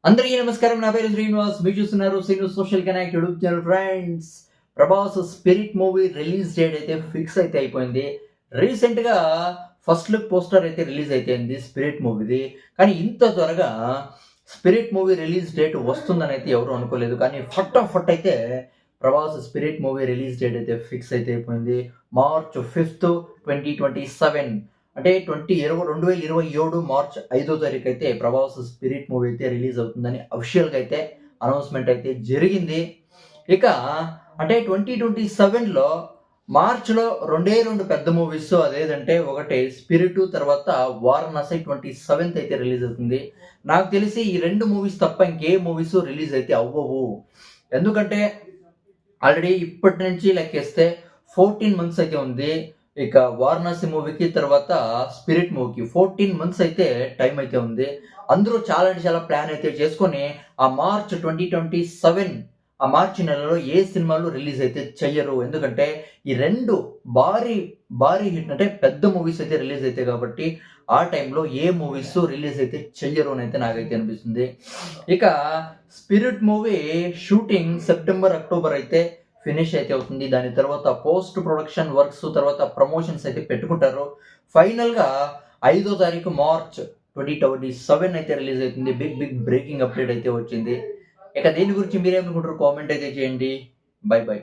అందరికీ నమస్కారం. నా పేరు శ్రీనివాస్. మీరు చూస్తున్నారు Srinivas social connect YouTube channel. Friends, Prabhas spirit movie release date అయితే ఫిక్స్ అయితే అయిపోయింది. రీసెంట్గా ఫస్ట్ లుక్ పోస్టర్ అయితే రిలీజ్ అయిపోయింది స్పిరిట్ మూవీది. కానీ ఇంత త్వరగా స్పిరిట్ మూవీ రిలీజ్ డేట్ వస్తుందని అయితే ఎవరు అనుకోలేదు. కానీ ఫట్ అయితే Prabhas spirit movie release date అయితే ఫిక్స్ అయితే అయిపోయింది. మార్చ్ 5th 2027 అంటే 2027 మార్చ్ 5వ తారీఖు అయితే ప్రభాస్ స్పిరిట్ మూవీ అయితే రిలీజ్ అవుతుందని అఫీషియల్గా అయితే అనౌన్స్మెంట్ అయితే జరిగింది. ఇక అంటే 2027లో మార్చ్లో రెండు పెద్ద మూవీస్, అదేంటంటే ఒకటి స్పిరిట్, తర్వాత వారణాసి 27th అయితే రిలీజ్ అవుతుంది. నాకు తెలిసి ఈ రెండు మూవీస్ తప్ప ఇంకే మూవీస్ రిలీజ్ అయితే అవ్వవు. ఎందుకంటే ఆల్రెడీ ఇప్పటి నుంచి లెక్కేస్తే 14 మంత్స్ అయితే ఉంది. ఇక వారణాసి మూవీకి తర్వాత స్పిరిట్ మూవీకి 14 మంత్స్ అయితే టైం అయితే ఉంది. అందరూ చాలా ప్లాన్ అయితే చేసుకొని ఆ మార్చ్ 2027 ఆ మార్చి నెలలో ఏ సినిమాలు రిలీజ్ అయితే చెయ్యరు. ఎందుకంటే ఈ రెండు భారీ హిట్ అంటే పెద్ద మూవీస్ అయితే రిలీజ్ అయితే కాబట్టి ఆ టైంలో ఏ మూవీస్ రిలీజ్ అయితే చెయ్యరు అని అయితే నాకైతే అనిపిస్తుంది. ఇక spirit movie shooting September, October అయితే ఫినిష్ అయితే అవుతుంది. దాని తర్వాత పోస్ట్ ప్రొడక్షన్ వర్క్స్, తర్వాత ప్రమోషన్స్ అయితే పెట్టుకుంటారు. ఫైనల్గా 5వ తారీఖు మార్చ్ 2027 అయితే రిలీజ్ అవుతుంది. బిగ్ బ్రేకింగ్ అప్డేట్ అయితే వచ్చింది. ఇక దీని గురించి మీరేమనుకుంటారు? కామెంట్ అయితే చేయండి. బై.